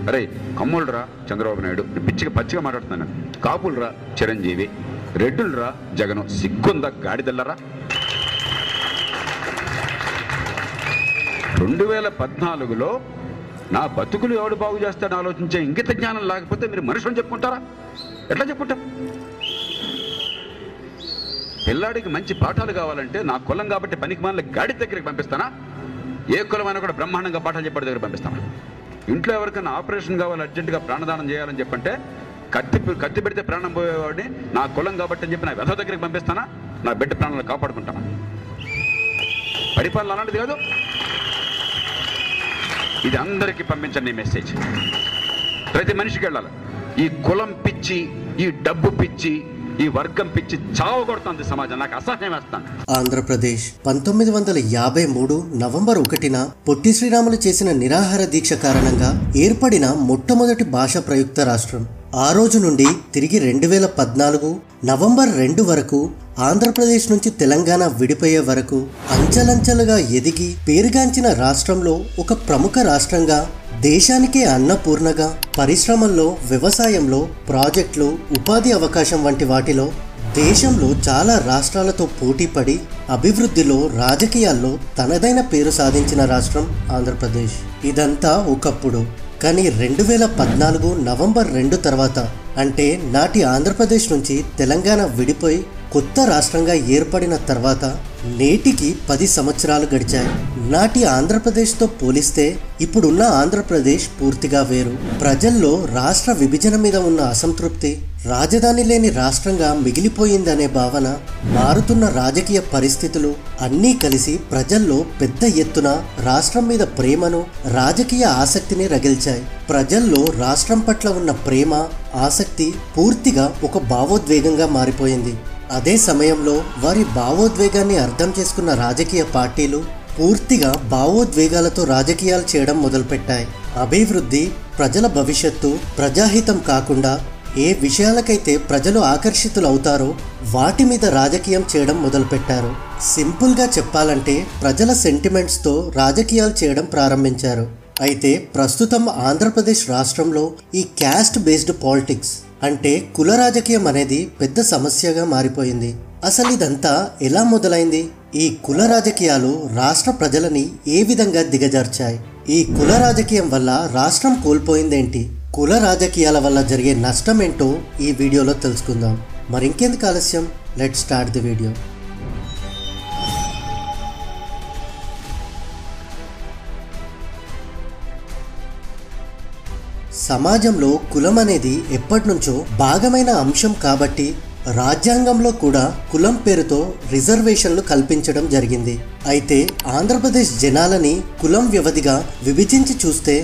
అరే కమ్ములరా చంద్రబాబు నాయుడు, పిచ్చిగా పచ్చిగా మాట్లాడుతున్నాను. కాపులరా చిరంజీవి, రెడ్డులరా జగను, సిగ్గుందా గాడిదల్లరా? 2014లో నా బతుకులు ఎవడు బాగు చేస్తాడని ఆలోచించే ఇంగిత జ్ఞానం లేకపోతే మీరు మనుషులను చెప్పుకుంటారా? ఎట్లా చెప్పుకుంటారు? పిల్లాడికి మంచి పాఠాలు కావాలంటే నా కులం కాబట్టి పనికి మాల గాడి దగ్గరికి పంపిస్తానా? ఏ కులమైనా కూడా బ్రహ్మాండంగా పాఠాలు చెప్పే దగ్గర పంపిస్తానా? ఇంట్లో ఎవరికైనా ఆపరేషన్ కావాలి, అర్జెంటుగా ప్రాణదానం చేయాలని చెప్పంటే కత్తి పెడితే ప్రాణం పోయేవాడిని నా కులం కాబట్టి అని చెప్పి నా వెధ దగ్గరికి పంపిస్తానా? నా బిడ్డ ప్రాణాలను కాపాడుకుంటానా? పరిపాలన అలాంటిది కాదు. ఇది అందరికీ పంపించండి మెసేజ్. ప్రతి మనిషికి వెళ్ళాలి. ఈ కులం పిచ్చి, ఈ డబ్బు పిచ్చి, ఈ వర్గం పిచ్చి చావగొడుతుంది సమాజం. నాకు అసహ్యం వేస్తాను. ఆంధ్రప్రదేశ్ 1953 నవంబర్ 1న పొట్టి శ్రీరాములు చేసిన నిరాహార దీక్ష కారణంగా ఏర్పడిన మొట్టమొదటి భాషా ప్రయుక్త రాష్ట్రం. ఆ రోజు నుండి తిరిగి 2014 నవంబర్ 2 వరకు ఆంధ్రప్రదేశ్ నుంచి తెలంగాణ విడిపోయే వరకు అంచెలంచెలుగా ఎదిగి పేరుగాంచిన రాష్ట్రంలో ఒక ప్రముఖ రాష్ట్రంగా, దేశానికే అన్నపూర్ణగా, పరిశ్రమల్లో, వ్యవసాయంలో, ప్రాజెక్టులు, ఉపాధి అవకాశం వంటి వాటిలో దేశంలో చాలా రాష్ట్రాలతో పోటీపడి అభివృద్ధిలో, రాజకీయాల్లో తనదైన పేరు సాధించిన రాష్ట్రం ఆంధ్రప్రదేశ్. ఇదంతా ఒకప్పుడు. కానీ 2014 నవంబర్ 2 తర్వాత, అంటే నాటి ఆంధ్రప్రదేశ్ నుంచి తెలంగాణ విడిపోయి కొత్త రాష్ట్రంగా ఏర్పడిన తర్వాత నేటికి 10 సంవత్సరాలు గడిచాయి. నాటి ఆంధ్రప్రదేశ్తో పోలిస్తే ఇప్పుడున్న ఆంధ్రప్రదేశ్ పూర్తిగా వేరు. ప్రజల్లో రాష్ట్ర విభజన మీద ఉన్న అసంతృప్తి, రాజధాని లేని రాష్ట్రంగా మిగిలిపోయిందనే భావన, మారుతున్న రాజకీయ పరిస్థితులు అన్నీ కలిసి ప్రజల్లో పెద్ద ఎత్తున రాష్ట్రం మీద ప్రేమను, రాజకీయ ఆసక్తిని రగిల్చాయి. ప్రజల్లో రాష్ట్రం పట్ల ఉన్న ప్రేమ, ఆసక్తి పూర్తిగా ఒక భావోద్వేగంగా మారిపోయింది. అదే సమయంలో వారి భావోద్వేగాన్ని అర్థం చేసుకున్న రాజకీయ పార్టీలు పూర్తిగా భావోద్వేగాలతో రాజకీయాలు చేయడం మొదలుపెట్టాయి. అభివృద్ధి, ప్రజల భవిష్యత్తు, ప్రజాహితం కాకుండా ఏ విషయాలకైతే ప్రజలు ఆకర్షితులవుతారో వాటి మీద రాజకీయం చేయడం మొదలుపెట్టారు. సింపుల్గా చెప్పాలంటే ప్రజల సెంటిమెంట్స్తో రాజకీయాలు చేయడం ప్రారంభించారు. అయితే ప్రస్తుతం ఆంధ్రప్రదేశ్ రాష్ట్రంలో ఈ క్యాస్ట్ బేస్డ్ పాలిటిక్స్ అంటే కుల రాజకీయం అనేది పెద్ద సమస్యగా మారిపోయింది. అసలు ఇదంతా ఎలా మొదలైంది? ఈ కుల రాజకీయాలు రాష్ట్ర ప్రజలని ఏ విధంగా దిగజార్చాయి? ఈ కుల రాజకీయం వల్ల రాష్ట్రం కోల్పోయిందేంటి? కుల రాజకీయాల వల్ల జరిగే నష్టం ఏంటో ఈ వీడియోలో తెలుసుకుందాం. మరింకెందుకు ఆలస్యం, లెట్స్ స్టార్ట్ ది వీడియో. సమాజంలో కులం అనేది ఎప్పటినుంచో భాగమైన అంశం కాబట్టి రాజ్యాంగంలో కూడా కులం పేరుతో రిజర్వేషన్లు కల్పించడం జరిగింది. అయితే ఆంధ్రప్రదేశ్ జనాలని కులం వ్యవధిగా విభజించి చూస్తే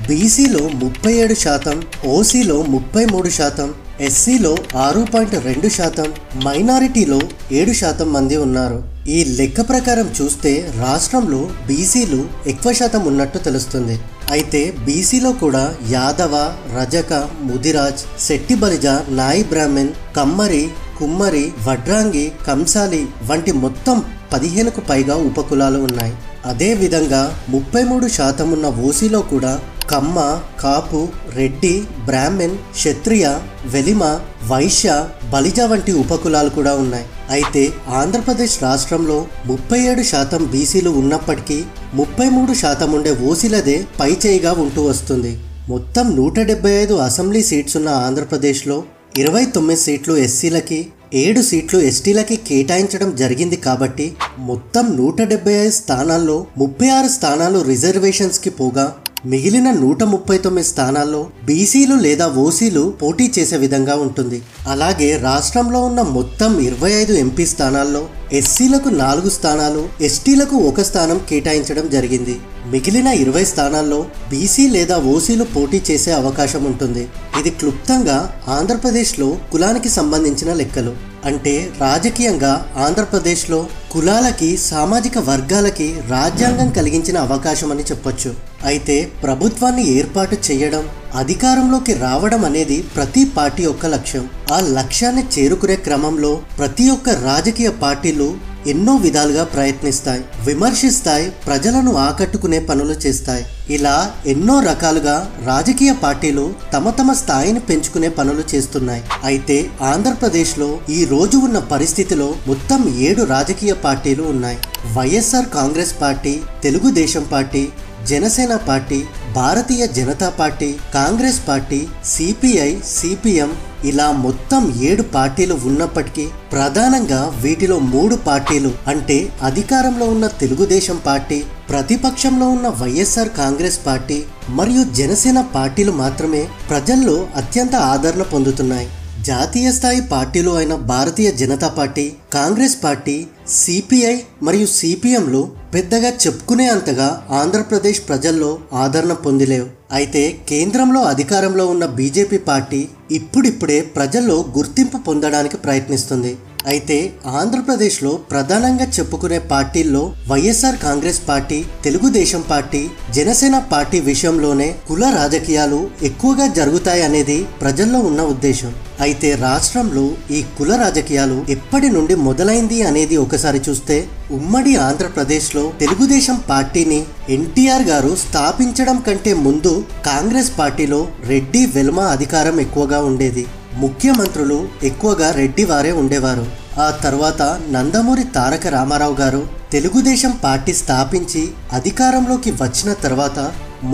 బీసీలో 37%, ఓసీలో 33%, ఎస్సీలో 6.2%, మైనారిటీలో 7% మంది ఉన్నారు. ఈ లెక్క ప్రకారం చూస్తే రాష్ట్రంలో బీసీలు ఎక్కువ శాతం ఉన్నట్టు తెలుస్తుంది. అయితే బీసీలో కూడా యాదవ, రజక, ముదిరాజ్, శెట్టి బలిజ, నాయి బ్రాహ్మణ్, కమ్మరి, కుమ్మరి, వడ్రాంగి, కంసాలి వంటి మొత్తం 15కు పైగా ఉపకులాలు ఉన్నాయి. అదేవిధంగా 33% ఉన్న ఓసీలో కూడా కమ్మ, కాపు, రెడ్డి, బ్రాహ్మణ్, క్షత్రియ, వెలిమ, వైశ్య, బలిజ వంటి ఉపకులాలు కూడా ఉన్నాయి. అయితే ఆంధ్రప్రదేశ్ రాష్ట్రంలో 37% బీసీలు ఉన్నప్పటికీ 33% ఉండే ఓసీలదే పైచేయిగా ఉంటూ వస్తుంది. మొత్తం 175 అసెంబ్లీ సీట్స్ ఉన్న ఆంధ్రప్రదేశ్లో 29 సీట్లు ఎస్సీలకి, 7 సీట్లు ఎస్టీలకి కేటాయించడం జరిగింది. కాబట్టి మొత్తం 175 స్థానాల్లో 36 స్థానాలు రిజర్వేషన్స్కి పోగా మిగిలిన 139 స్థానాల్లో బీసీలు లేదా ఓసీలు పోటీ చేసే విధంగా ఉంటుంది. అలాగే రాష్ట్రంలో ఉన్న మొత్తం 25 ఎంపీ స్థానాల్లో ఎస్సీలకు 4 స్థానాలు, ఎస్టీలకు 1 స్థానం కేటాయించడం జరిగింది. మిగిలిన 20 స్థానాల్లో బీసీ లేదా ఓసీలు పోటీ చేసే అవకాశం ఉంటుంది. ఇది క్లుప్తంగా ఆంధ్రప్రదేశ్లో కులానికి సంబంధించిన లెక్కలు. అంటే రాజకీయంగా ఆంధ్రప్రదేశ్లో కులాలకి, సామాజిక వర్గాలకి రాజ్యాంగం కలిగించిన అవకాశం అని చెప్పొచ్చు. అయితే ప్రభుత్వాన్ని ఏర్పాటు చేయడం, అధికారంలోకి రావడం అనేది ప్రతి పార్టీ యొక్క లక్ష్యం. ఆ లక్ష్యాన్ని చేరుకునే క్రమంలో ప్రతి ఒక్క రాజకీయ పార్టీలు ఎన్నో విధాలుగా ప్రయత్నిస్తాయి, విమర్శిస్తాయి, ప్రజలను ఆకట్టుకునే పనులు చేస్తాయి. ఇలా ఎన్నో రకాలుగా రాజకీయ పార్టీలు తమ తమ స్థాయిని పెంచుకునే పనులు చేస్తున్నాయి. అయితే ఆంధ్రప్రదేశ్లో ఈ రోజు ఉన్న పరిస్థితిలో మొత్తం 7 రాజకీయ పార్టీలు ఉన్నాయి. YSR Congress party, Telugu Desam party, Janasena party, భారతీయ Janata party, Congress party, CPI, CPM, ఇలా మొత్తం 7 పార్టీలు ఉన్నప్పటికీ ప్రధానంగా వీటిలో 3 పార్టీలు అంటే అధికారంలో ఉన్న తెలుగుదేశం పార్టీ, ప్రతిపక్షంలో ఉన్న వైఎస్ఆర్ కాంగ్రెస్ పార్టీ మరియు జనసేన పార్టీలు మాత్రమే ప్రజల్లో అత్యంత ఆదరణ పొందుతున్నాయి. జాతీయ స్థాయి పార్టీలు అయిన Bharatiya Janata party, Congress party, CPI మరియు సిపిఎంలు పెద్దగా చెప్పుకునే అంతగా ఆంధ్రప్రదేశ్ ప్రజల్లో ఆదరణ పొందలేవు. అయితే కేంద్రంలో అధికారంలో ఉన్న బీజేపీ పార్టీ ఇప్పుడిప్పుడే ప్రజల్లో గుర్తింపు పొందడానికి ప్రయత్నిస్తుంది. అయితే ఆంధ్రప్రదేశ్లో ప్రధానంగా చెప్పుకునే పార్టీల్లో YSR Congress party, Telugu Desam party, Janasena party విషయంలోనే కుల రాజకీయాలు ఎక్కువగా జరుగుతాయి అనేది ప్రజల్లో ఉన్న ఉద్దేశం. అయితే రాష్ట్రంలో ఈ కుల రాజకీయాలు ఎప్పటి నుండి మొదలైంది అనేది ఒకసారి చూస్తే ఉమ్మడి ఆంధ్రప్రదేశ్లో తెలుగుదేశం పార్టీని ఎన్టీఆర్ గారు స్థాపించడం కంటే ముందు కాంగ్రెస్ పార్టీలో రెడ్డి వెల్మ అధికారం ఎక్కువగా ఉండేది. ముఖ్యమంత్రులు ఎక్కువగా రెడ్డి వారే ఉండేవారు. ఆ తర్వాత నందమూరి తారక రామారావు గారు తెలుగుదేశం పార్టీ స్థాపించి అధికారంలోకి వచ్చిన తర్వాత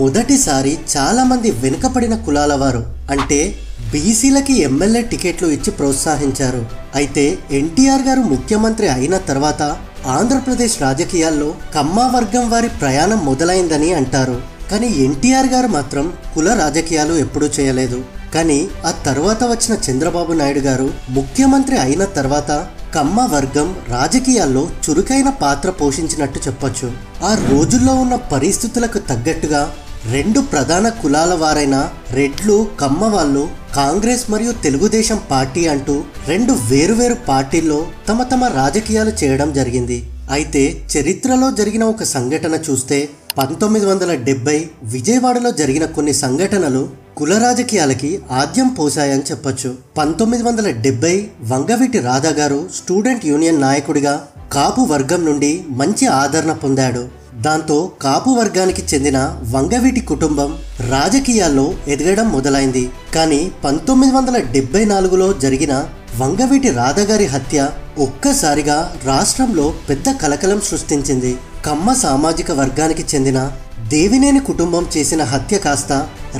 మొదటిసారి చాలా మంది వెనుకబడిన కులాల వారు అంటే బీసీలకి ఎమ్మెల్యే టికెట్లు ఇచ్చి ప్రోత్సహించారు. అయితే ఎన్టీఆర్ గారు ముఖ్యమంత్రి అయిన తర్వాత ఆంధ్రప్రదేశ్ రాజకీయాల్లో కమ్మ వర్గం వారి ప్రయాణం మొదలైందని అంటారు. కానీ ఎన్టీఆర్ గారు మాత్రం కుల రాజకీయాలు ఎప్పుడూ చేయలేదు. కానీ ఆ తర్వాత వచ్చిన చంద్రబాబు నాయుడు గారు ముఖ్యమంత్రి అయిన తర్వాత కమ్మ వర్గం రాజకీయాల్లో చురుకైన పాత్ర పోషించినట్టు చెప్పొచ్చు. ఆ రోజుల్లో ఉన్న పరిస్థితులకు తగ్గట్టుగా 2 ప్రధాన కులాల వారైన రెడ్లు, కమ్మ వాళ్ళు కాంగ్రెస్ మరియు తెలుగుదేశం పార్టీ అంటూ 2 వేరువేరు పార్టీల్లో తమ తమ రాజకీయాలు చేయడం జరిగింది. అయితే చరిత్రలో జరిగిన ఒక సంఘటన చూస్తే 1970 విజయవాడలో జరిగిన కొన్ని సంఘటనలు కుల రాజకీయాలకి ఆద్యం పోసాయని చెప్పొచ్చు. 1970 వంగవీటి రాధా గారు స్టూడెంట్ యూనియన్ నాయకుడిగా కాపు వర్గం నుండి మంచి ఆదరణ పొందాడు. దాంతో కాపు వర్గానికి చెందిన వంగవీటి కుటుంబం రాజకీయాల్లో ఎదగడం మొదలైంది. కానీ 1974లో జరిగిన వంగవీటి రాధగారి హత్య ఒక్కసారిగా రాష్ట్రంలో పెద్ద కలకలం సృష్టించింది. కమ్మ సామాజిక వర్గానికి చెందిన దేవినేని కుటుంబం చేసిన హత్య కాస్త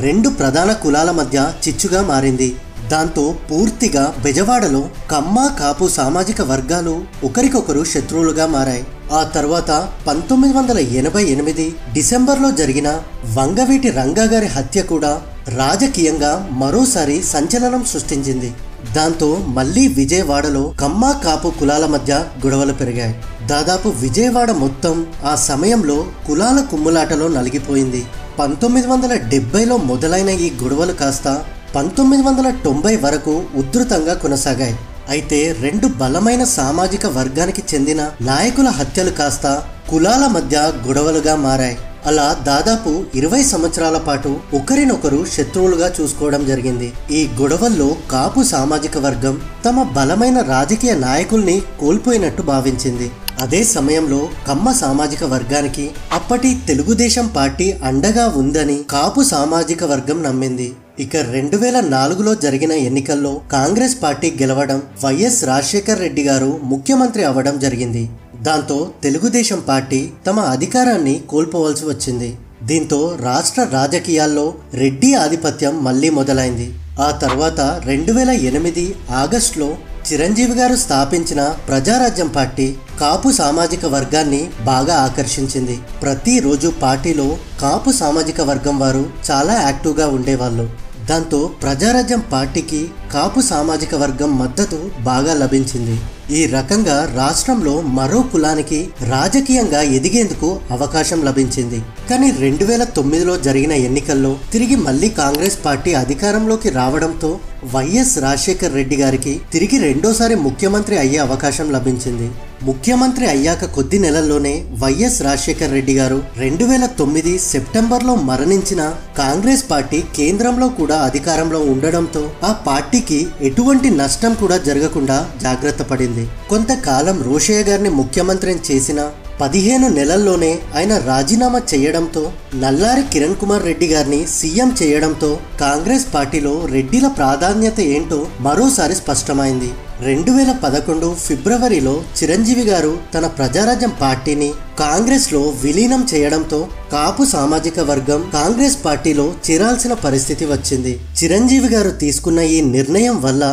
2 ప్రధాన కులాల మధ్య చిచ్చుగా మారింది. దాంతో పూర్తిగా బెజవాడలో కమ్మ, కాపు సామాజిక వర్గాలు ఒకరికొకరు శత్రువులుగా మారాయి. ఆ తర్వాత 1988 డిసెంబర్లో జరిగిన వంగవీటి రంగా గారి హత్య కూడా రాజకీయంగా మరోసారి సంచలనం సృష్టించింది. దాంతో మళ్లీ విజయవాడలో కమ్మ, కాపు కులాల మధ్య గొడవలు పెరిగాయి. దాదాపు విజయవాడ మొత్తం ఆ సమయంలో కులాల కుమ్ములాటలో నలిగిపోయింది. 1970లో మొదలైన ఈ గొడవలు కాస్త 1990 వరకు ఉధృతంగా కొనసాగాయి. అయితే 2 బలమైన సామాజిక వర్గానికి చెందిన నాయకుల హత్యలు కాస్త కులాల మధ్య గొడవలుగా మారాయి. అలా దాదాపు 20 సంవత్సరాల పాటు ఒకరినొకరు శత్రువులుగా చూసుకోవడం జరిగింది. ఈ గొడవల్లో కాపు సామాజిక వర్గం తమ బలమైన రాజకీయ నాయకుల్ని కోల్పోయినట్టు భావించింది. అదే సమయంలో కమ్మ సామాజిక వర్గానికి అప్పటి తెలుగుదేశం పార్టీ అండగా ఉందని కాపు సామాజిక వర్గం నమ్మింది. ఇక 2004లో జరిగిన ఎన్నికల్లో కాంగ్రెస్ పార్టీ గెలవడం, వైఎస్ రాజశేఖర్ రెడ్డి గారు ముఖ్యమంత్రి అవ్వడం జరిగింది. దాంతో తెలుగుదేశం పార్టీ తమ అధికారాన్ని కోల్పోవలసి వచ్చింది. దీంతో రాష్ట్ర రాజకీయాల్లో రెడ్డి ఆధిపత్యం మళ్లీ మొదలైంది. ఆ తర్వాత 2008 ఆగస్టులో చిరంజీవి గారు స్థాపించిన ప్రజారాజ్యం పార్టీ కాపు సామాజిక వర్గాన్ని బాగా ఆకర్షించింది. ప్రతిరోజు పార్టీలో కాపు సామాజిక వర్గం వారు చాలా యాక్టివ్గా ఉండేవాళ్ళు. దాంతో ప్రజారాజ్యం పార్టీకి కాపు సామాజిక వర్గం మద్దతు బాగా లభించింది. ఈ రకంగా రాష్ట్రంలో మరో కులానికి రాజకీయంగా ఎదిగేందుకు అవకాశం లభించింది. కానీ 2009లో జరిగిన ఎన్నికల్లో తిరిగి మళ్ళీ కాంగ్రెస్ పార్టీ అధికారంలోకి రావడంతో వైఎస్ రాజశేఖర్ రెడ్డి గారికి తిరిగి రెండోసారి ముఖ్యమంత్రి అయ్యే అవకాశం లభించింది. ముఖ్యమంత్రి అయ్యాక కొద్ది నెలల్లోనే వైఎస్ రాజశేఖర్ రెడ్డి గారు 2009 సెప్టెంబర్లో మరణించిన కాంగ్రెస్ పార్టీ కేంద్రంలో కూడా అధికారంలో ఉండడంతో ఆ పార్టీకి ఎటువంటి నష్టం కూడా జరగకుండా జాగ్రత్త పడింది. కొంతకాలం రోషయ్య గారిని ముఖ్యమంత్రిని చేసిన 15 నెలల్లోనే ఆయన రాజీనామా చేయడంతో నల్లారి కిరణ్ కుమార్ రెడ్డి గారిని సీఎం చేయడంతో కాంగ్రెస్ పార్టీలో రెడ్డిల ప్రాధాన్యత ఏంటో మరోసారి స్పష్టమైంది. 2011 ఫిబ్రవరిలో చిరంజీవి గారు తన ప్రజారాజ్యం పార్టీని కాంగ్రెస్ లో విలీనం చేయడంతో కాపు సామాజిక వర్గం కాంగ్రెస్ పార్టీలో చేరాల్సిన పరిస్థితి వచ్చింది. చిరంజీవి గారు తీసుకున్న ఈ నిర్ణయం వల్ల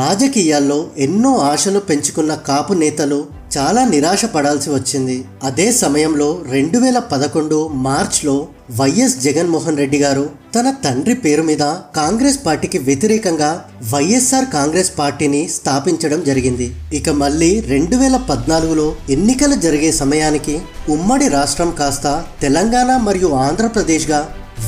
రాజకీయాల్లో ఎన్నో ఆశలు పెంచుకున్న కాపు నేతలు చాలా నిరాశ పడాల్సి వచ్చింది. అదే సమయంలో 2011 మార్చ్లో వైఎస్ జగన్మోహన్ రెడ్డి గారు తన తండ్రి పేరు మీద కాంగ్రెస్ పార్టీకి వ్యతిరేకంగా వైఎస్ఆర్ కాంగ్రెస్ పార్టీని స్థాపించడం జరిగింది. ఇక మళ్ళీ 2014లో ఎన్నికలు జరిగే సమయానికి ఉమ్మడి రాష్ట్రం కాస్త తెలంగాణ మరియు ఆంధ్రప్రదేశ్గా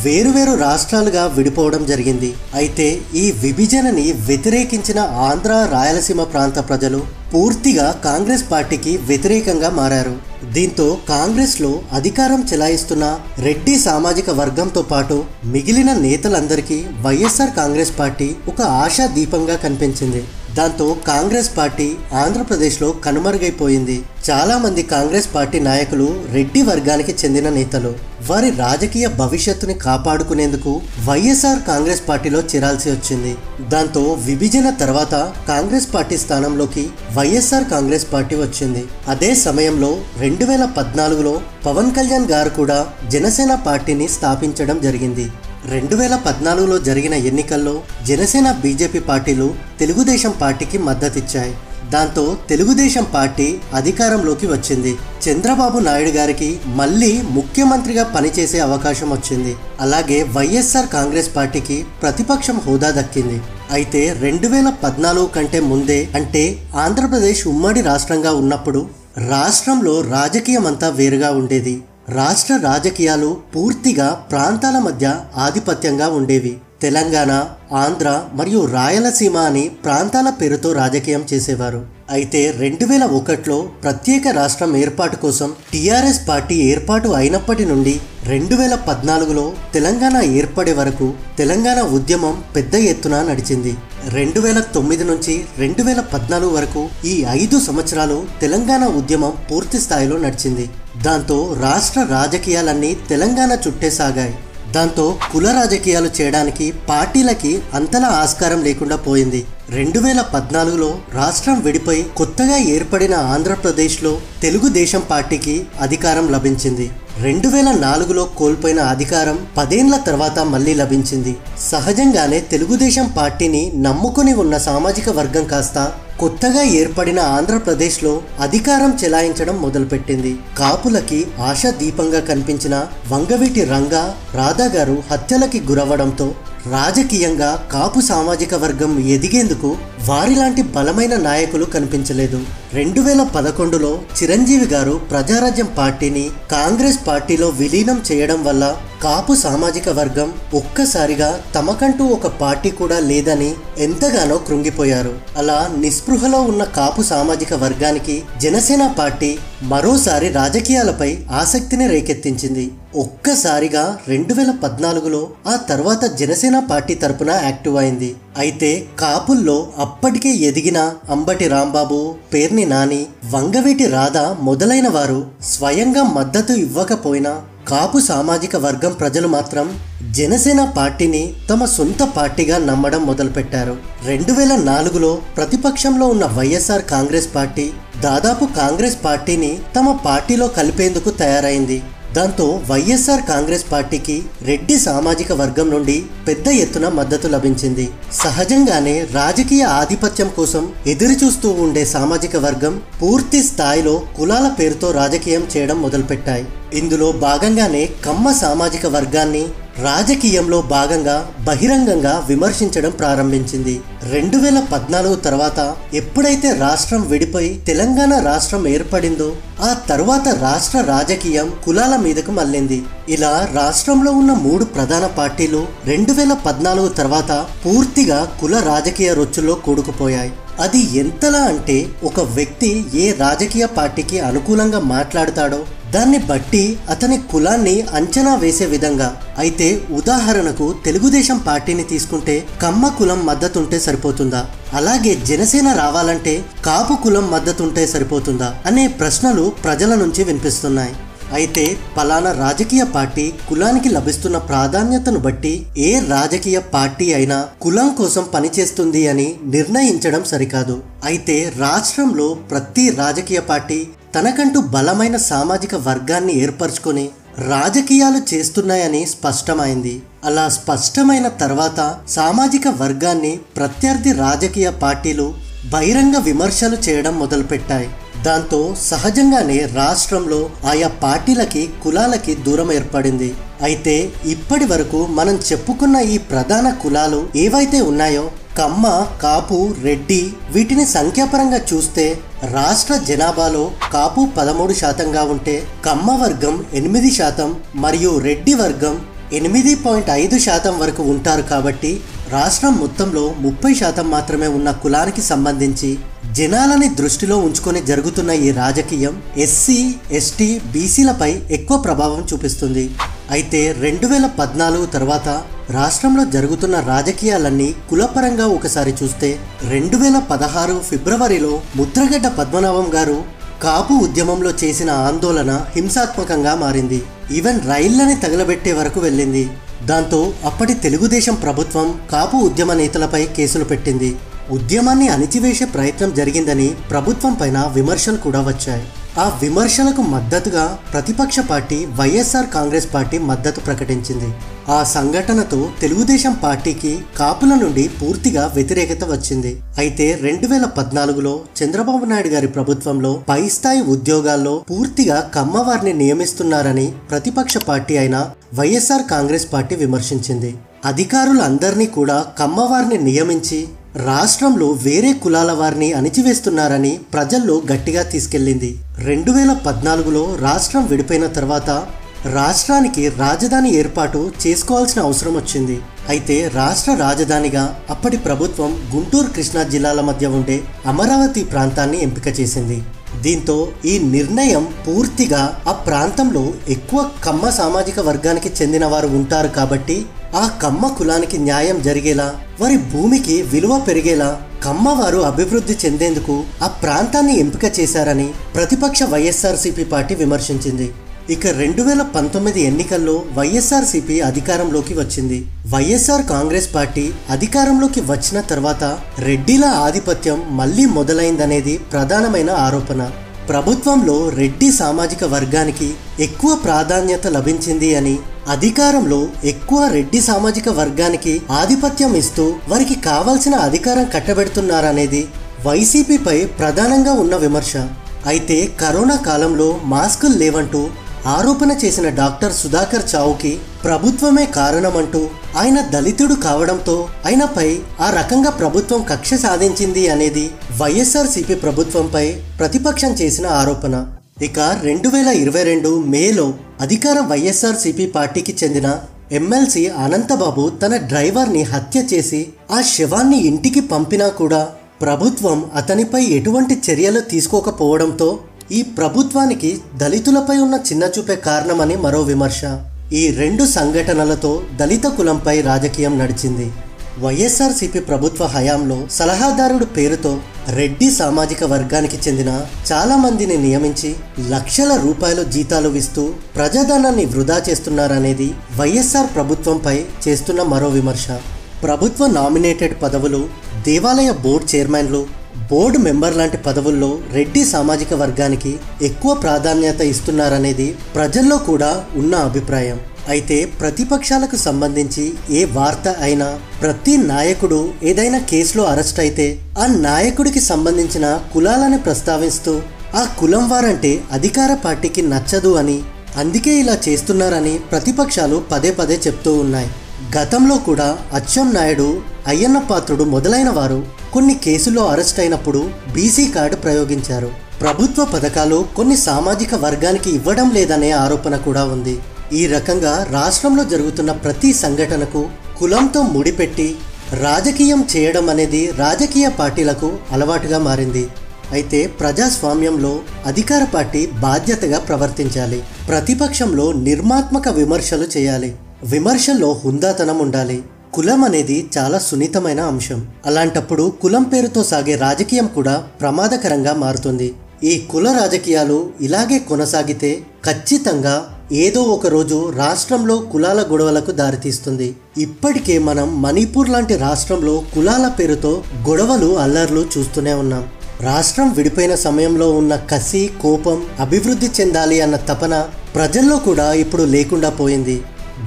వేరువేరు రాష్ట్రాలుగా విడిపోవడం జరిగింది. అయితే ఈ విభజనని వ్యతిరేకించిన ఆంధ్ర రాయలసీమ ప్రాంత ప్రజలు పూర్తిగా కాంగ్రెస్ పార్టీకి వ్యతిరేకంగా మారారు. దీంతో కాంగ్రెస్ లో అధికారం చెలాయిస్తున్న రెడ్డి సామాజిక వర్గంతో పాటు మిగిలిన నేతలందరికీ వైఎస్ఆర్ కాంగ్రెస్ పార్టీ ఒక ఆశా దీపంగా కనిపించింది. దాంతో కాంగ్రెస్ పార్టీ ఆంధ్రప్రదేశ్లో కనుమరుగైపోయింది. చాలా మంది కాంగ్రెస్ పార్టీ నాయకులు రెడ్డి వర్గానికి చెందిన నేతలు వారి రాజకీయ భవిష్యత్తుని కాపాడుకునేందుకు వైఎస్ఆర్ కాంగ్రెస్ పార్టీలో చేరాల్సి వచ్చింది. దాంతో విభజన తర్వాత కాంగ్రెస్ పార్టీ స్థానంలోకి వైఎస్ఆర్ కాంగ్రెస్ పార్టీ వచ్చింది. అదే సమయంలో 2014లో పవన్ కళ్యాణ్ గారు కూడా జనసేన పార్టీని స్థాపించడం జరిగింది. 2014లో జరిగిన ఎన్నికల్లో జనసేన బీజేపీ పార్టీలు తెలుగుదేశం పార్టీకి మద్దతిచ్చాయి. దాంతో తెలుగుదేశం పార్టీ అధికారంలోకి వచ్చింది. చంద్రబాబు నాయుడు గారికి మళ్ళీ ముఖ్యమంత్రిగా పనిచేసే అవకాశం వచ్చింది. అలాగే వైఎస్ఆర్ కాంగ్రెస్ పార్టీకి ప్రతిపక్షం హోదా దక్కింది. అయితే 2014 కంటే ముందే, అంటే ఆంధ్రప్రదేశ్ ఉమ్మడి రాష్ట్రంగా ఉన్నప్పుడు రాష్ట్రంలో రాజకీయం అంతా వేరుగా ఉండేది. రాష్ట్ర రాజకీయాలు పూర్తిగా ప్రాంతాల మధ్య ఆధిపత్యంగా ఉండేవి. తెలంగాణ, ఆంధ్ర మరియు రాయలసీమ అని ప్రాంతాల పేరుతో రాజకీయం చేసేవారు. అయితే 2001లో ప్రత్యేక రాష్ట్రం ఏర్పాటు కోసం టీఆర్ఎస్ పార్టీ ఏర్పాటు అయినప్పటి నుండి 2014లో తెలంగాణ ఏర్పడే వరకు తెలంగాణ ఉద్యమం పెద్ద ఎత్తున నడిచింది. 2009 నుంచి 2014 వరకు ఈ 5 సంవత్సరాలు తెలంగాణ ఉద్యమం పూర్తి స్థాయిలో నడిచింది. దాంతో రాష్ట్ర రాజకీయాలన్నీ తెలంగాణ చుట్టే సాగాయి. దాంతో కుల రాజకీయాలు చేయడానికి పార్టీలకి అంతలా ఆస్కారం లేకుండా పోయింది. 2014లో రాష్ట్రం విడిపోయి కొత్తగా ఏర్పడిన ఆంధ్రప్రదేశ్లో తెలుగుదేశం పార్టీకి అధికారం లభించింది. 2004లో కోల్పోయిన అధికారం 10 ఏళ్ల తర్వాత మళ్ళీ లభించింది. సహజంగానే తెలుగుదేశం పార్టీని నమ్ముకొని ఉన్న సామాజిక వర్గం కాస్త కొత్తగా ఏర్పడిన ఆంధ్రప్రదేశ్లో అధికారం చెలాయించడం మొదలుపెట్టింది. కాపులకి ఆశా దీపంగా కనిపించిన వంగవీటి రంగా, రాధా గారు హత్యలకి గురవ్వడంతో రాజకీయంగా కాపు సామాజిక వర్గం ఎదిగేందుకు వారిలాంటి బలమైన నాయకులు కనిపించలేదు. 2011లో చిరంజీవి గారు ప్రజారాజ్యం పార్టీని కాంగ్రెస్ పార్టీలో విలీనం చేయడం వల్ల కాపు సామాజిక వర్గం ఒక్కసారిగా తమకంటూ ఒక పార్టీ కూడా లేదని ఎంతగానో కృంగిపోయారు. అలా నిస్పృహలో ఉన్న కాపు సామాజిక వర్గానికి జనసేన పార్టీ మరోసారి రాజకీయాలపై ఆసక్తిని రేకెత్తించింది. ఒక్కసారిగా 2014లో ఆ తర్వాత జనసేన పార్టీ తరపున యాక్టివ్ అయింది. అయితే కాపుల్లో అప్పటికే ఎదిగిన అంబటి రాంబాబు, పేర్ని నాని, వంగవీటి రాధ మొదలైన వారు స్వయంగా మద్దతు ఇవ్వకపోయినా కాపు సామాజిక వర్గం ప్రజలు మాత్రం జనసేన పార్టీని తమ సొంత పార్టీగా నమ్మడం మొదలుపెట్టారు. 2004లో ప్రతిపక్షంలో ఉన్న వైఎస్ఆర్ కాంగ్రెస్ పార్టీ దాదాపు కాంగ్రెస్ పార్టీని తమ పార్టీలో కలిపేందుకు తయారైంది. దాంతో వైఎస్ఆర్ కాంగ్రెస్ పార్టీకి రెడ్డి సామాజిక వర్గం నుండి పెద్ద ఎత్తున మద్దతు లభించింది. సహజంగానే రాజకీయ ఆధిపత్యం కోసం ఎదురు చూస్తూ ఉండే సామాజిక వర్గం పూర్తి స్థాయిలో కులాల పేరుతో రాజకీయం చేయడం మొదలుపెట్టాయి. ఇందులో భాగంగానే కమ్మ సామాజిక వర్గాన్ని రాజకీయంలో భాగంగా బహిరంగంగా విమర్శించడం ప్రారంభించింది. 2014 తర్వాత ఎప్పుడైతే రాష్ట్రం విడిపోయి తెలంగాణ రాష్ట్రం ఏర్పడిందో ఆ తరువాత రాష్ట్ర రాజకీయం కులాల మీదకు మళ్ళింది. ఇలా రాష్ట్రంలో ఉన్న 3 ప్రధాన పార్టీలు 2014 తర్వాత పూర్తిగా కుల రాజకీయ రొచ్చుల్లో కూడుకుపోయాయి. అది ఎంతలా అంటే ఒక వ్యక్తి ఏ రాజకీయ పార్టీకి అనుకూలంగా మాట్లాడతాడో దాన్ని బట్టి అతని కులాన్ని అంచనా వేసే విధంగా. అయితే ఉదాహరణకు తెలుగుదేశం పార్టీని తీసుకుంటే కమ్మ కులం మద్దతుంటే సరిపోతుందా, అలాగే జనసేన రావాలంటే కాపు కులం మద్దతుంటే సరిపోతుందా అనే ప్రశ్నలు ప్రజల నుంచి వినిపిస్తున్నాయి. అయితే పలానా రాజకీయ పార్టీ కులానికి లభిస్తున్న ప్రాధాన్యతను బట్టి ఏ రాజకీయ పార్టీ అయినా కులం కోసం పనిచేస్తుంది అని నిర్ణయించడం సరికాదు. అయితే రాష్ట్రంలో ప్రతి రాజకీయ పార్టీ తనకంటూ బలమైన సామాజిక వర్గాన్ని ఏర్పరచుకొని రాజకీయాలు చేస్తున్నాయని స్పష్టమైంది. అలా స్పష్టమైన తర్వాత సామాజిక వర్గాన్ని ప్రత్యర్థి రాజకీయ పార్టీలు బహిరంగ విమర్శలు చేయడం మొదలుపెట్టాయి. దాంతో సహజంగానే రాష్ట్రంలో ఆయా పార్టీలకి కులాలకి దూరం ఏర్పడింది. అయితే ఇప్పటి వరకు మనం చెప్పుకున్న ఈ ప్రధాన కులాలు ఏవైతే ఉన్నాయో కమ్మ, కాపు, రెడ్డి, వీటిని సంఖ్యాపరంగా చూస్తే రాష్ట్ర జనాభాలో కాపు 13% ఉంటే కమ్మ వర్గం 8% మరియు రెడ్డి వర్గం 8.5% వరకు ఉంటారు. కాబట్టి రాష్ట్రం మొత్తంలో 30% మాత్రమే ఉన్న కులానికి సంబంధించి జనాలని దృష్టిలో ఉంచుకొని జరుగుతున్న ఈ రాజకీయం ఎస్సీ, ఎస్టీ, బీసీలపై ఎక్కువ ప్రభావం చూపిస్తుంది. అయితే 2014 తర్వాత రాష్ట్రంలో జరుగుతున్న రాజకీయాలన్నీ కులపరంగా ఒకసారి చూస్తే 2016 ఫిబ్రవరిలో ముద్రగడ్డ పద్మనాభం గారు కాపు ఉద్యమంలో చేసిన ఆందోళన హింసాత్మకంగా మారింది. ఈవెన్ రైళ్లని తగలబెట్టే వరకు వెళ్ళింది. దాంతో అప్పటి తెలుగుదేశం ప్రభుత్వం కాపు ఉద్యమ నేతలపై కేసులు పెట్టింది. ఉద్యమాన్ని అణిచివేసే ప్రయత్నం జరిగిందని ప్రభుత్వం పైన విమర్శలు కూడా వచ్చాయి. ఆ విమర్శలకు మద్దతుగా ప్రతిపక్ష పార్టీ వైఎస్ఆర్ కాంగ్రెస్ పార్టీ మద్దతు ప్రకటించింది. ఆ సంఘటనతో తెలుగుదేశం పార్టీకి కాపుల నుండి పూర్తిగా వ్యతిరేకత వచ్చింది. అయితే 2014లో చంద్రబాబు నాయుడు గారి ప్రభుత్వంలో పై స్థాయి ఉద్యోగాల్లో పూర్తిగా కమ్మవారిని నియమిస్తున్నారని ప్రతిపక్ష పార్టీ అయిన వైఎస్ఆర్ కాంగ్రెస్ పార్టీ విమర్శించింది. అధికారులందరినీ కూడా కమ్మవారిని నియమించి రాష్ట్రంలో వేరే కులాల వారిని అణిచివేస్తున్నారని ప్రజల్లో గట్టిగా తీసుకెళ్లింది. 2014లో రాష్ట్రం విడిపోయిన తర్వాత రాష్ట్రానికి రాజధాని ఏర్పాటు చేసుకోవాల్సిన అవసరం వచ్చింది. అయితే రాష్ట్ర రాజధానిగా అప్పటి ప్రభుత్వం గుంటూరు, కృష్ణా జిల్లాల మధ్య ఉండే అమరావతి ప్రాంతాన్ని ఎంపిక చేసింది. దీంతో ఈ నిర్ణయం పూర్తిగా ఆ ప్రాంతంలో ఎక్కువ కమ్మ సామాజిక వర్గానికి చెందిన వారు ఉంటారు. కాబట్టి ఆ కమ్మ కులానికి న్యాయం జరిగేలా, వారి భూమికి విలువ పెరిగేలా కమ్మవారు అభివృద్ధి చెందేందుకు ఆ ప్రాంతాన్ని ఎంపిక చేశారని ప్రతిపక్ష వైఎస్ఆర్సీపీ పార్టీ విమర్శించింది. ఇక 2019 ఎన్నికల్లో వైఎస్ఆర్సీపీ అధికారంలోకి వచ్చింది. వైఎస్ఆర్ కాంగ్రెస్ పార్టీ అధికారంలోకి వచ్చిన తర్వాత రెడ్డిల ఆధిపత్యం మళ్లీ మొదలైందనేది ప్రధానమైన ఆరోపణ. ప్రభుత్వంలో రెడ్డి సామాజిక వర్గానికి ఎక్కువ ప్రాధాన్యత లభించింది అని, అధికారంలో ఎక్కువ రెడ్డి సామాజిక వర్గానికి ఆధిపత్యం ఇస్తూ వారికి కావాల్సిన అధికారం కట్టబెడుతున్నారనేది వైసీపీపై ప్రధానంగా ఉన్న విమర్శ. అయితే కరోనా కాలంలో మాస్కులు లేవంటూ ఆరోపణ చేసిన డాక్టర్ సుధాకర్ చావుకి ప్రభుత్వమే కారణమంటూ, ఆయన దళితుడు కావడంతో ఆయనపై ఆ రకంగా ప్రభుత్వం కక్ష సాధించింది అనేది వైఎస్ఆర్సీపీ ప్రభుత్వంపై ప్రతిపక్షం చేసిన ఆరోపణ. ఇక 2022 మేలో అధికార వైఎస్ఆర్సీపీ పార్టీకి చెందిన ఎమ్మెల్సీ అనంతబాబు తన డ్రైవర్ని హత్య చేసి ఆ శవాన్ని ఇంటికి పంపినా కూడా ప్రభుత్వం అతనిపై ఎటువంటి చర్యలు తీసుకోకపోవడంతో ఈ ప్రభుత్వానికి దళితులపై ఉన్న చిన్నచూపే కారణమని మరో విమర్శ. ఈ 2 సంఘటనలతో దళిత కులంపై రాజకీయం నడిచింది. వైఎస్ఆర్సీపీ ప్రభుత్వ హయాంలో సలహాదారుడు పేరుతో రెడ్డి సామాజిక వర్గానికి చెందిన చాలా మందిని నియమించి లక్షల రూపాయలు జీతాలు ఇస్తూ ప్రజాధనాన్ని వృధా చేస్తున్నారనేది వైఎస్ఆర్ ప్రభుత్వంపై చేస్తున్న మరో విమర్శ. ప్రభుత్వ నామినేటెడ్ పదవులు, దేవాలయ బోర్డు చైర్మన్లు, బోర్డు మెంబర్ లాంటి పదవుల్లో రెడ్డి సామాజిక వర్గానికి ఎక్కువ ప్రాధాన్యత ఇస్తున్నారనేది ప్రజల్లో కూడా ఉన్న అభిప్రాయం. అయితే ప్రతిపక్షాలకు సంబంధించి ఏ వార్త అయినా ప్రతి నాయకుడు ఏదైనా కేసులో అరెస్ట్ అయితే ఆ నాయకుడికి సంబంధించిన కులాలని ప్రస్తావిస్తూ ఆ కులం వారంటే అధికార పార్టీకి నచ్చదు అని, అందుకే ఇలా చేస్తున్నారని ప్రతిపక్షాలు పదే పదే చెప్తూ ఉన్నాయి. గతంలో కూడా అచ్చెన్నాయుడు, అయ్యన్న పాత్రుడు మొదలైన వారు కొన్ని కేసుల్లో అరెస్ట్ అయినప్పుడు బీసీ కార్డు ప్రయోగించారు. ప్రభుత్వ పథకాలు కొన్ని సామాజిక వర్గానికి ఇవ్వడం లేదనే ఆరోపణ కూడా ఉంది. ఈ రకంగా రాష్ట్రంలో జరుగుతున్న ప్రతి సంఘటనకు కులంతో ముడిపెట్టి రాజకీయం చేయడం అనేది రాజకీయ పార్టీలకు అలవాటుగా మారింది. అయితే ప్రజాస్వామ్యంలో అధికార పార్టీ బాధ్యతగా ప్రవర్తించాలి. ప్రతిపక్షంలో నిర్మాత్మక విమర్శలు చేయాలి. విమర్శల్లో హుందాతనం ఉండాలి. కులం అనేది చాలా సున్నితమైన అంశం. అలాంటప్పుడు కులం పేరుతో సాగే రాజకీయం కూడా ప్రమాదకరంగా మారుతుంది. ఈ కుల రాజకీయాలు ఇలాగే కొనసాగితే ఖచ్చితంగా ఏదో ఒక రోజు రాష్ట్రంలో కులాల గొడవలకు దారితీస్తుంది. ఇప్పటికే మనం మణిపూర్ లాంటి రాష్ట్రంలో కులాల పేరుతో గొడవలు, అల్లర్లు చూస్తూనే ఉన్నాం. రాష్ట్రం విడిపోయిన సమయంలో ఉన్న కసి, కోపం, అభివృద్ధి చెందాలి అన్న తపన ప్రజల్లో కూడా ఇప్పుడు లేకుండా పోయింది.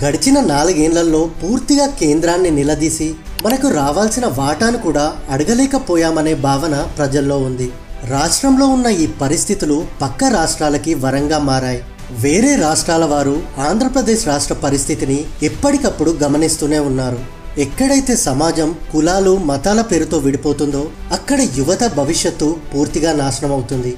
గడిచిన 4 ఏళ్లలో పూర్తిగా కేంద్రాన్ని నిలదీసి మనకు రావాల్సిన వాటాను కూడా అడగలేకపోయామనే భావన ప్రజల్లో ఉంది. రాష్ట్రంలో ఉన్న ఈ పరిస్థితులు పక్క రాష్ట్రాలకి వరంగా మారాయి. వేరే రాష్ట్రాల వారు ఆంధ్రప్రదేశ్ రాష్ట్ర పరిస్థితిని ఎప్పటికప్పుడు గమనిస్తూనే ఉన్నారు. ఎక్కడైతే సమాజం కులాలు, మతాల పేరుతో విడిపోతుందో అక్కడ యువత భవిష్యత్తు పూర్తిగా నాశనం అవుతుంది.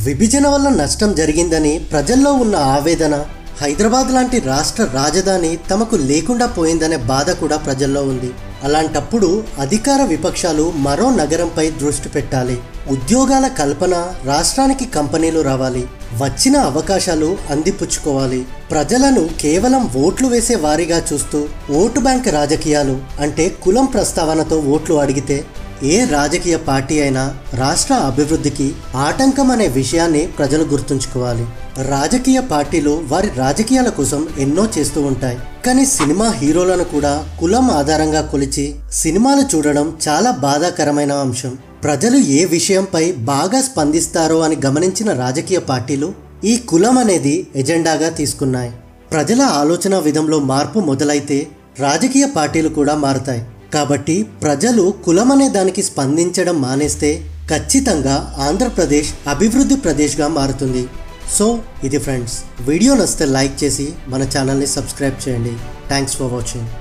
విభజన వల్ల నష్టం జరిగిందని ప్రజల్లో ఉన్న ఆవేదన, హైదరాబాద్ లాంటి రాష్ట్ర రాజధాని తమకు లేకుండా పోయిందనే బాధ కూడా ప్రజల్లో ఉంది. అలాంటప్పుడు అధికార విపక్షాలు మరో నగరంపై దృష్టి పెట్టాలి. ఉద్యోగాల కల్పన, రాష్ట్రానికి కంపెనీలు రావాలి. వచ్చిన అవకాశాలు అందిపుచ్చుకోవాలి. ప్రజలను కేవలం ఓట్లు వేసే వారిగా చూస్తూ ఓటు బ్యాంక్ రాజకీయాలు అంటే కులం ప్రస్తావనతో ఓట్లు అడిగితే ఏ రాజకీయ పార్టీ అయినా రాష్ట్ర అభివృద్ధికి ఆటంకం అనే విషయాన్ని ప్రజలు గుర్తుంచుకోవాలి. రాజకీయ పార్టీలు వారి రాజకీయాల కోసం ఎన్నో చేస్తూ ఉంటాయి. కానీ సినిమా హీరోలను కూడా కులం ఆధారంగా కొలిచి సినిమాలు చూడడం చాలా బాధాకరమైన అంశం. ప్రజలు ఏ విషయంపై బాగా స్పందిస్తారో అని గమనించిన రాజకీయ పార్టీలు ఈ కులం అనేది ఎజెండాగా తీసుకున్నాయి. ప్రజల ఆలోచన విధంలో మార్పు మొదలైతే రాజకీయ పార్టీలు కూడా మారుతాయి. కాబట్టి ప్రజలు కులం అనే దానికి స్పందించడం మానేస్తే ఖచ్చితంగా ఆంధ్రప్రదేశ్ అభివృద్ధి ప్రదేశ్గా మారుతుంది. సో ఇది ఫ్రెండ్స్, వీడియో నచ్చితే లైక్ చేసి మన ఛానల్ని సబ్స్క్రైబ్ చేయండి. Thanks for watching.